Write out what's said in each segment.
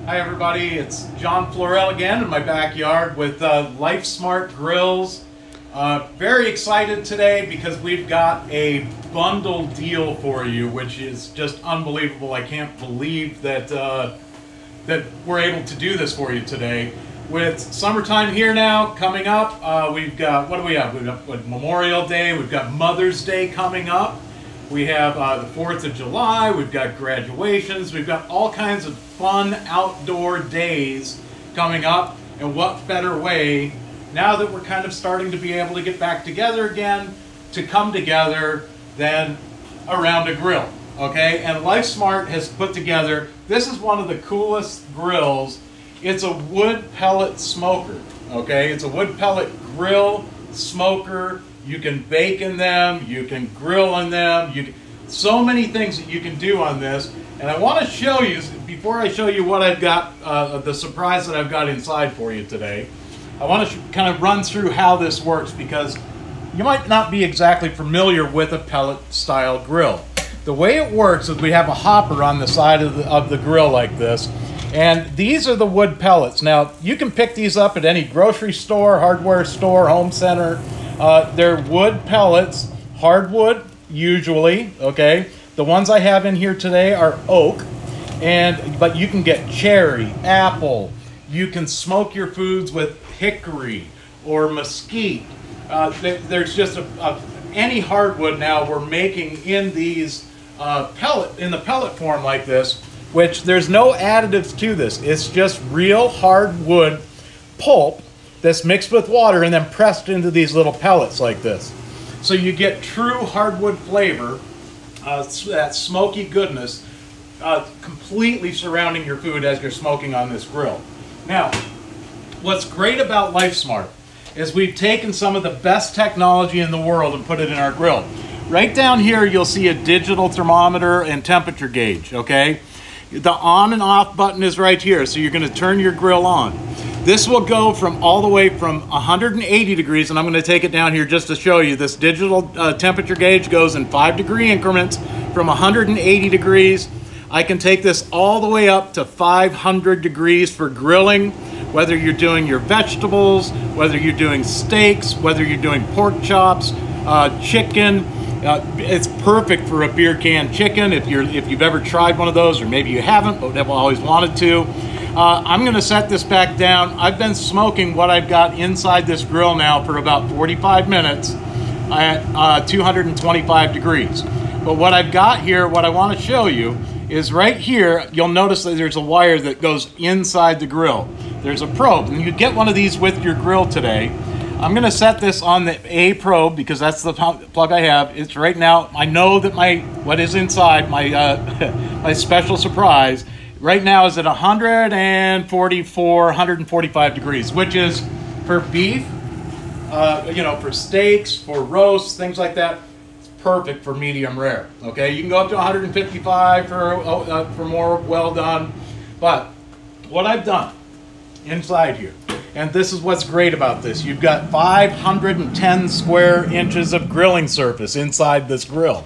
Hi everybody, it's John Florell again in my backyard with Lifesmart grills. Very excited today because we've got a bundle deal for you, which is just unbelievable. I can't believe that that we're able to do this for you today. With summertime here now coming up, we've got, what do we have? We've got Memorial Day, we've got Mother's Day coming up. We have the 4th of July, we've got graduations, we've got all kinds of fun outdoor days coming up. And what better way, now that we're kind of starting to be able to get back together again, to come together than around a grill, okay? And Lifesmart has put together, this is one of the coolest grills. It's a wood pellet smoker, okay? It's a wood pellet grill, smoker. You can bake in them, you can grill in them, so many things that you can do on this. And I want to show you, before I show you what I've got, the surprise that I've got inside for you today, I want to kind of run through how this works because you might not be exactly familiar with a pellet style grill. The way it works is we have a hopper on the side of the grill like this, and these are the wood pellets. Now, you can pick these up at any grocery store, hardware store, home center. They're wood pellets, hardwood usually, okay? The ones I have in here today are oak, but you can get cherry, apple. You can smoke your foods with hickory or mesquite. There's just any hardwood now we're making in these in the pellet form like this, which there's no additives to this. It's just real hardwood pulp that's mixed with water and then pressed into these little pellets like this. So you get true hardwood flavor, that smoky goodness, completely surrounding your food as you're smoking on this grill. Now, what's great about Lifesmart is we've taken some of the best technology in the world and put it in our grill. Right down here, you'll see a digital thermometer and temperature gauge, okay? The on and off button is right here, so you're gonna turn your grill on. This will go from all the way from 180 degrees, and I'm gonna take it down here just to show you. This digital temperature gauge goes in 5-degree increments from 180 degrees. I can take this all the way up to 500 degrees for grilling, whether you're doing your vegetables, whether you're doing steaks, whether you're doing pork chops, chicken. It's perfect for a beer can chicken if you've ever tried one of those, or maybe you haven't but have always wanted to. I'm going to set this back down. I've been smoking what I've got inside this grill now for about 45 minutes at 225 degrees. But what I've got here, what I want to show you is right here, you'll notice that there's a wire that goes inside the grill. There's a probe, and you get one of these with your grill today. I'm going to set this on the A probe because that's the plug I have. It's right now, I know that what is inside, my my special surprise, right now is at 144, 145 degrees, which is for beef, you know, for steaks, for roasts, things like that. It's perfect for medium rare, okay? You can go up to 155 for more well done. But what I've done inside here, and this is what's great about this. You've got 510 square inches of grilling surface inside this grill.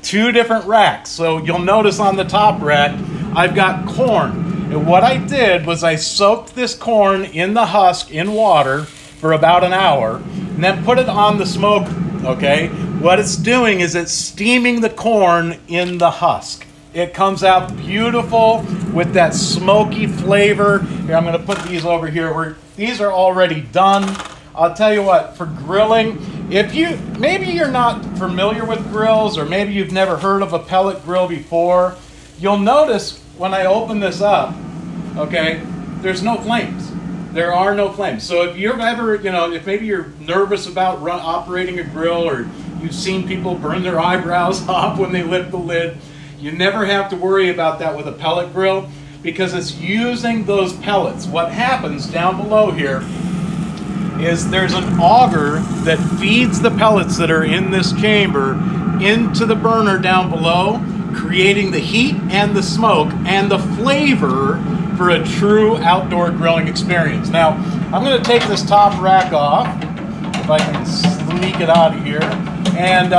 2 different racks. So you'll notice on the top rack, I've got corn. And what I did was I soaked this corn in the husk in water for about an hour and then put it on the smoker, okay? What it's doing is it's steaming the corn in the husk. It comes out beautiful with that smoky flavor. Here, I'm going to put these over here. These are already done. I'll tell you what, for grilling, maybe you're not familiar with grills, or maybe you've never heard of a pellet grill before, you'll notice when I open this up, okay, there's no flames. There are no flames. So if you're ever, you know, if maybe you're nervous about operating a grill, or you've seen people burn their eyebrows off when they lift the lid, you never have to worry about that with a pellet grill because it's using those pellets. What happens down below here is there's an auger that feeds the pellets that are in this chamber into the burner down below, creating the heat and the smoke and the flavor for a true outdoor grilling experience. Now, I'm going to take this top rack off, if I can sneak it out of here, and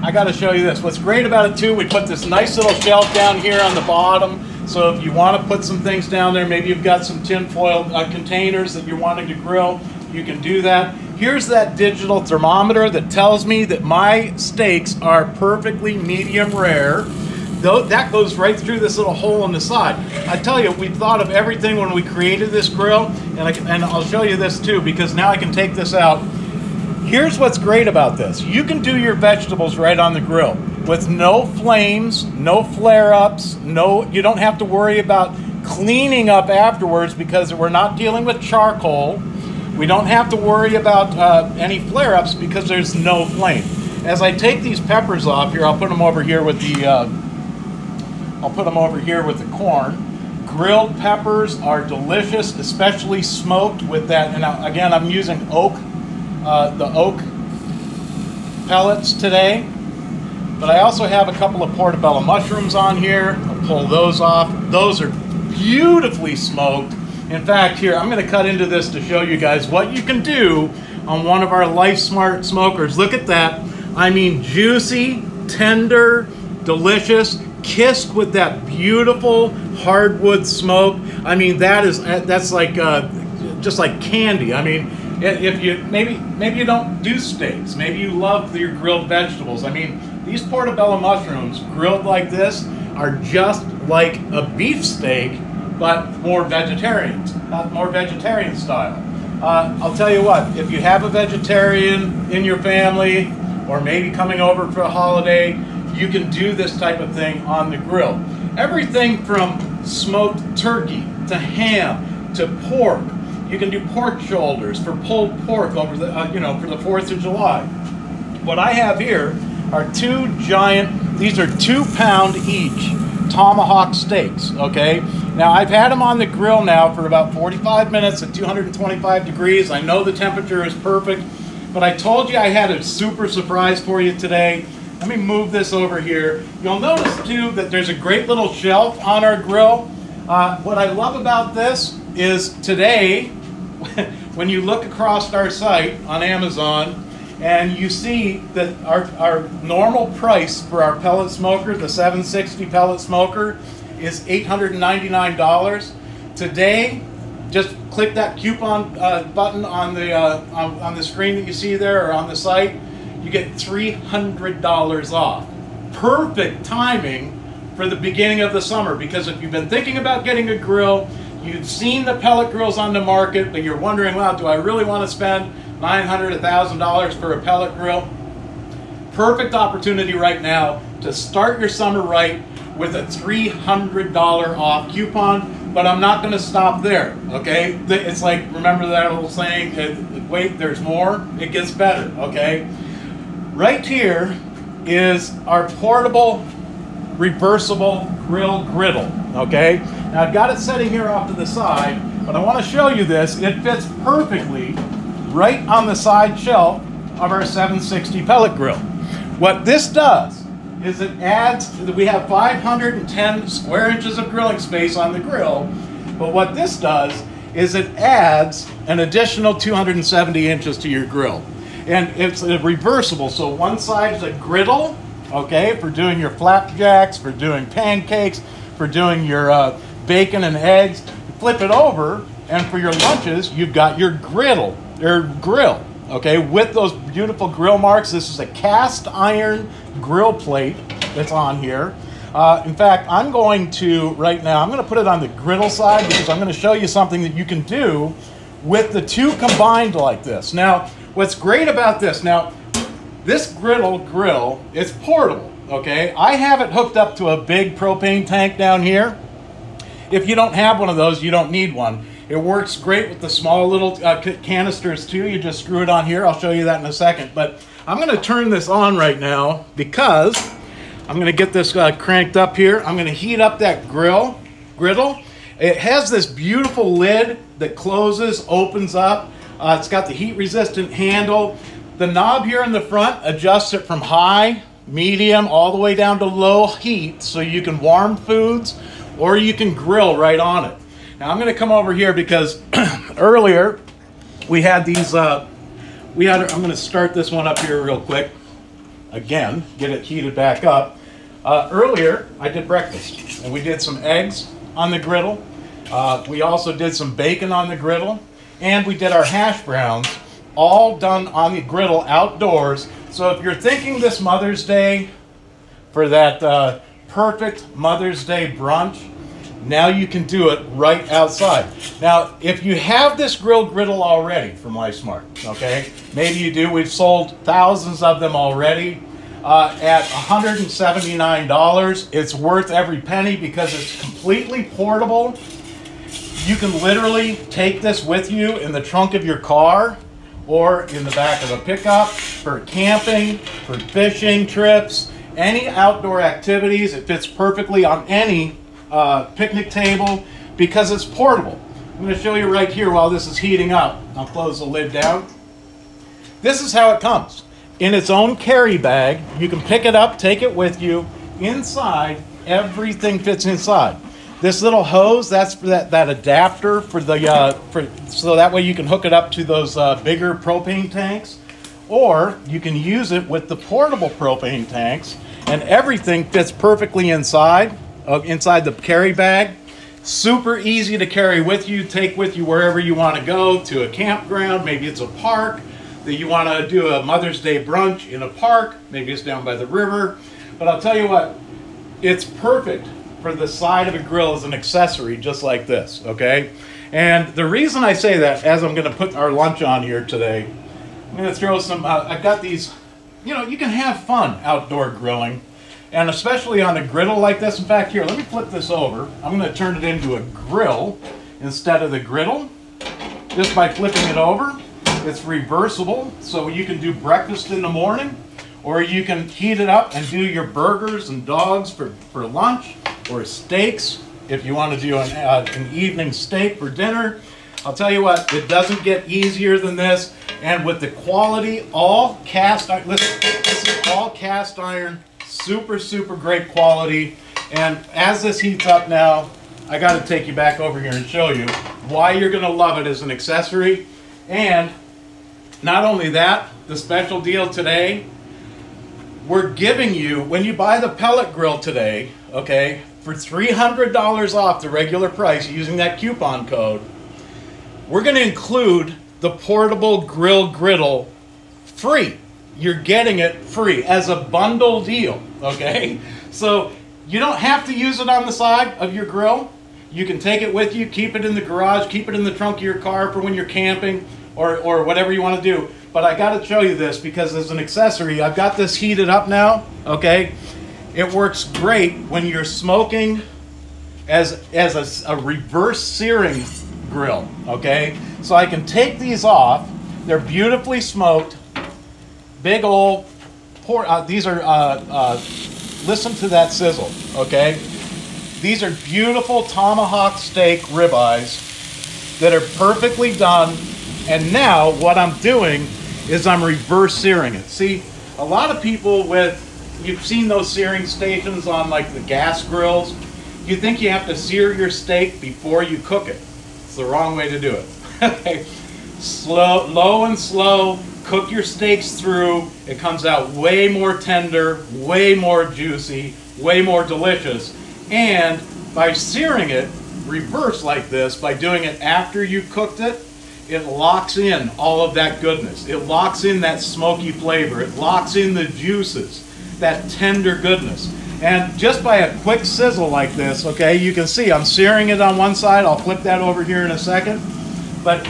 I got to show you this. What's great about it too, we put this nice little shelf down here on the bottom So if you want to put some things down there, maybe you've got some tin foil containers that you're wanting to grill, you can do that. Here's that digital thermometer that tells me that my steaks are perfectly medium rare. Though that goes right through this little hole in the side. I tell you, we thought of everything when we created this grill, and I'll show you this too, because now I can take this out. Here's what's great about this. You can do your vegetables right on the grill with no flames, no flare-ups, you don't have to worry about cleaning up afterwards because we're not dealing with charcoal. We don't have to worry about any flare-ups because there's no flame. As I take these peppers off here, I'll put them over here with the corn. Grilled peppers are delicious, especially smoked with that. And again, I'm using the oak pellets today. But I also have a couple of portobello mushrooms on here. I'll pull those off. Those are beautifully smoked. In fact, here, I'm going to cut into this to show you guys what you can do on one of our Lifesmart smokers. Look at that. I mean, juicy, tender, delicious, kissed with that beautiful hardwood smoke. I mean, that's like just like candy. I mean, if you maybe you don't do steaks, maybe you love your grilled vegetables. I mean, these portobello mushrooms grilled like this are just like a beef steak, but more vegetarian style. I'll tell you what, if you have a vegetarian in your family, or maybe coming over for a holiday, you can do this type of thing on the grill. Everything from smoked turkey to ham to pork. You can do pork shoulders for pulled pork over the, for the 4th of July. What I have here are two giant, these are 2-pound each tomahawk steaks, okay? Now I've had them on the grill now for about 45 minutes at 225 degrees. I know the temperature is perfect, but I told you I had a super surprise for you today. Let me move this over here. You'll notice too that there's a great little shelf on our grill. What I love about this is today, when you look across our site on Amazon, and you see that our normal price for our pellet smoker, the 760 pellet smoker, is $899. Today, just click that coupon button on the screen that you see there or on the site. You get $300 off. Perfect timing for the beginning of the summer, because if you've been thinking about getting a grill, you've seen the pellet grills on the market, but you're wondering, wow, do I really want to spend $900, $1,000 for a pellet grill? Perfect opportunity right now to start your summer right with a $300 off coupon, but I'm not going to stop there, okay? It's like, remember that old saying, wait, there's more, it gets better, okay? Right here is our portable, reversible grill griddle, okay? Now I've got it sitting here off to the side, but I want to show you this. It fits perfectly right on the side shelf of our 760 pellet grill. What this does is it adds, we have 510 square inches of grilling space on the grill, but what this does is it adds an additional 270 inches to your grill. And it's reversible, so one side is a griddle, okay, for doing your flapjacks, for doing pancakes, for doing your bacon and eggs. Flip it over, and for your lunches, you've got your grill, okay, with those beautiful grill marks. This is a cast iron grill plate that's on here. In fact, I'm going to, right now, I'm going to put it on the griddle side because I'm going to show you something that you can do with the two combined like this. Now, what's great about this, now, this grill, it's portable, okay? I have it hooked up to a big propane tank down here. If you don't have one of those, you don't need one. It works great with the small little canisters too. You just screw it on here. I'll show you that in a second. But I'm going to turn this on right now because I'm going to get this cranked up here. I'm going to heat up that griddle. It has this beautiful lid that closes, opens up. It's got the heat-resistant handle. The knob here in the front adjusts it from high, medium, all the way down to low heat, so you can warm foods or you can grill right on it. Now I'm going to come over here because earlier we had these, I'm going to start this one up here real quick. Again, get it heated back up. Earlier I did breakfast and we did some eggs on the griddle. We also did some bacon on the griddle. And we did our hash browns, all done on the griddle outdoors. So if you're thinking this Mother's Day for that perfect Mother's Day brunch, now you can do it right outside. Now, if you have this griddle already from Lifesmart, okay, maybe you do. We've sold thousands of them already at $179. It's worth every penny because it's completely portable. You can literally take this with you in the trunk of your car or in the back of a pickup for camping, for fishing trips, any outdoor activities. It fits perfectly on any picnic table because it's portable. I'm going to show you right here while this is heating up. I'll close the lid down. This is how it comes. In its own carry bag, you can pick it up, take it with you. Inside, everything fits inside. This little hose, that's for that adapter for the so that way you can hook it up to those bigger propane tanks, or you can use it with the portable propane tanks, and everything fits perfectly inside the carry bag. Super easy to carry with you, take with you wherever you want to go, to a campground, maybe it's a park that you want to do a Mother's Day brunch in a park, maybe it's down by the river. But I'll tell you what, it's perfect for the side of a grill as an accessory, just like this, okay? And the reason I say that, as I'm going to put our lunch on here today, I'm going to throw some, I've got these, you know, you can have fun outdoor grilling, and especially on a griddle like this. In fact, here, let me flip this over. I'm going to turn it into a grill instead of the griddle, just by flipping it over. It's reversible, so you can do breakfast in the morning, or you can heat it up and do your burgers and dogs for lunch, or steaks if you want to do an evening steak for dinner. I'll tell you what, it doesn't get easier than this. And with the quality, all cast iron, listen, this is all cast iron, super, super great quality. And as this heats up now, I got to take you back over here and show you why you're going to love it as an accessory. And not only that, the special deal today, we're giving you, when you buy the pellet grill today, okay, for $300 off the regular price using that coupon code, we're going to include the portable griddle free. You're getting it free as a bundle deal, okay? So you don't have to use it on the side of your grill. You can take it with you, keep it in the garage, keep it in the trunk of your car for when you're camping or whatever you want to do. But I got to show you this because as an accessory, I've got this heated up now, okay? It works great when you're smoking as a reverse searing grill, okay? So I can take these off. They're beautifully smoked. Big old, these are, listen to that sizzle, okay? These are beautiful tomahawk steak ribeyes that are perfectly done. And now what I'm doing is I'm reverse searing it. See, a lot of people you've seen those searing stations on like the gas grills. You think you have to sear your steak before you cook it. It's the wrong way to do it. Okay. Low and slow, cook your steaks through. It comes out way more tender, way more juicy, way more delicious. And by searing it reverse like this, by doing it after you cooked it, it locks in all of that goodness. It locks in that smoky flavor. It locks in the juices, that tender goodness. And just by a quick sizzle like this, okay, you can see I'm searing it on one side. I'll flip that over here in a second. But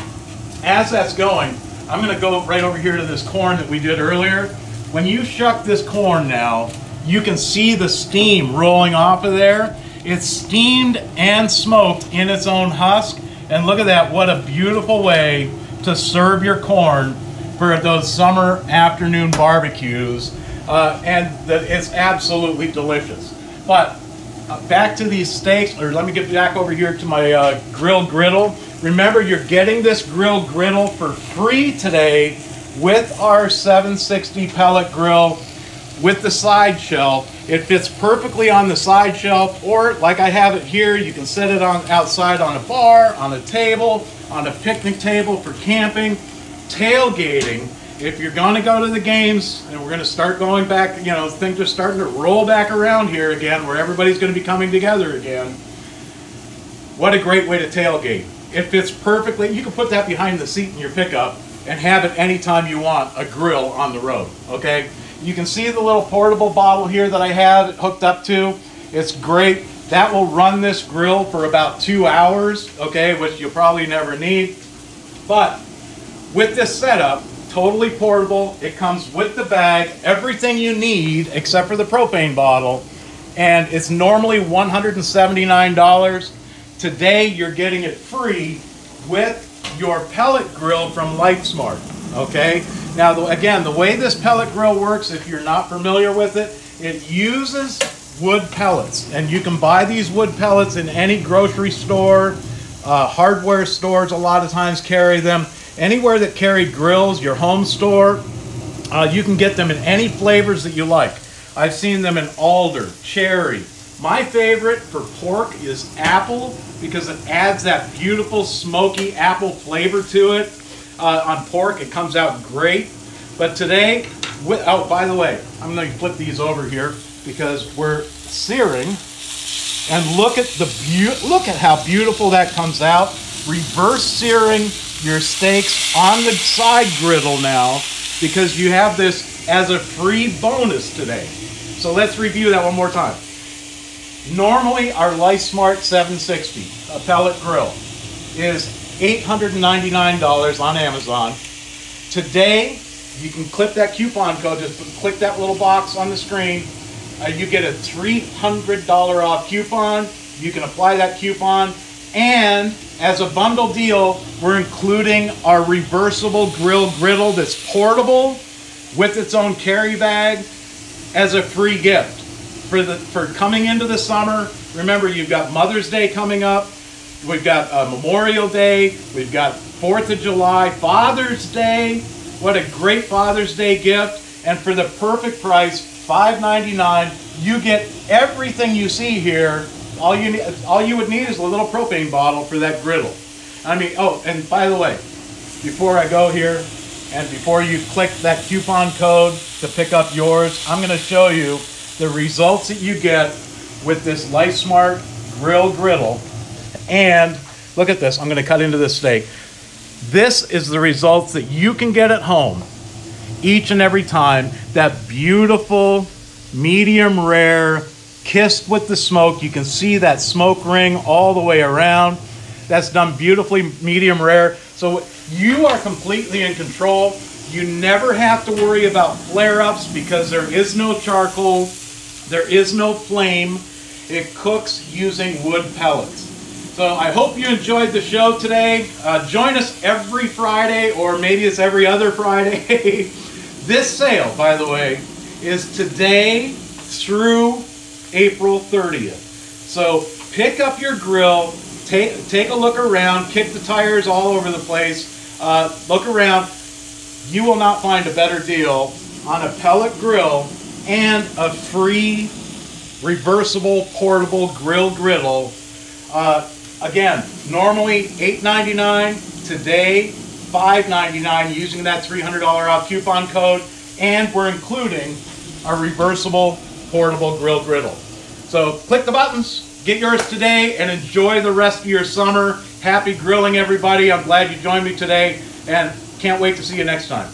as that's going, I'm going to go right over here to this corn that we did earlier. When you shuck this corn now, you can see the steam rolling off of there. It's steamed and smoked in its own husk. And look at that, what a beautiful way to serve your corn for those summer afternoon barbecues. It's absolutely delicious. But back to these steaks, or let me get back over here to my griddle. Remember, you're getting this griddle for free today with our 760 pellet grill with the side shelf. It fits perfectly on the side shelf, or like I have it here, you can set it on outside on a bar, on a table, on a picnic table for camping, tailgating. If you're going to go to the games, and we're going to start going back, you know, things are starting to roll back around here again, where everybody's going to be coming together again. What a great way to tailgate. It fits perfectly. You can put that behind the seat in your pickup and have it anytime you want, a grill on the road, okay? You can see the little portable bottle here that I have it hooked up to. It's great. That will run this grill for about 2 hours, okay, which you'll probably never need. But with this setup, totally portable, it comes with the bag, everything you need except for the propane bottle, and it's normally $179. Today you're getting it free with your pellet grill from Lifesmart, okay? Now again, the way this pellet grill works, if you're not familiar with it, it uses wood pellets, and you can buy these wood pellets in any grocery store, hardware stores a lot of times carry them. Anywhere that carry grills, your home store, you can get them in any flavors that you like. I've seen them in alder, cherry. My favorite for pork is apple because it adds that beautiful smoky apple flavor to it. On pork, it comes out great. But today, oh, by the way, I'm going to flip these over here because we're searing. And look at how beautiful that comes out. Reverse searing your steaks on the side griddle now because you have this as a free bonus today. So let's review that one more time. Normally our Lifesmart 760, a pellet grill, is $899 on Amazon. Today, you can clip that coupon code, just click that little box on the screen. You get a $300 off coupon. You can apply that coupon, and as a bundle deal, we're including our reversible griddle that's portable with its own carry bag as a free gift. For coming into the summer, remember you've got Mother's Day coming up, we've got Memorial Day, we've got 4th of July, Father's Day. What a great Father's Day gift. And for the perfect price, $5.99, you get everything you see here. All you would need is a little propane bottle for that griddle. I mean, oh, and by the way, before I go here, and before you click that coupon code to pick up yours, I'm going to show you the results that you get with this Lifesmart griddle. And look at this. I'm going to cut into this steak. This is the results that you can get at home each and every time. That beautiful, medium rare, kissed with the smoke. You can see that smoke ring all the way around. That's done beautifully medium rare. So you are completely in control. You never have to worry about flare-ups because there is no charcoal. There is no flame. It cooks using wood pellets. So I hope you enjoyed the show today. Join us every Friday, or maybe it's every other Friday. This sale, by the way, is today through April 30th. So pick up your grill, take a look around, kick the tires all over the place, look around. You will not find a better deal on a pellet grill and a free reversible portable griddle. Again, normally $8.99, today $5.99 using that $300 off coupon code, and we're including a reversible portable griddle. So click the buttons, get yours today, and enjoy the rest of your summer. Happy grilling, everybody. I'm glad you joined me today, and can't wait to see you next time.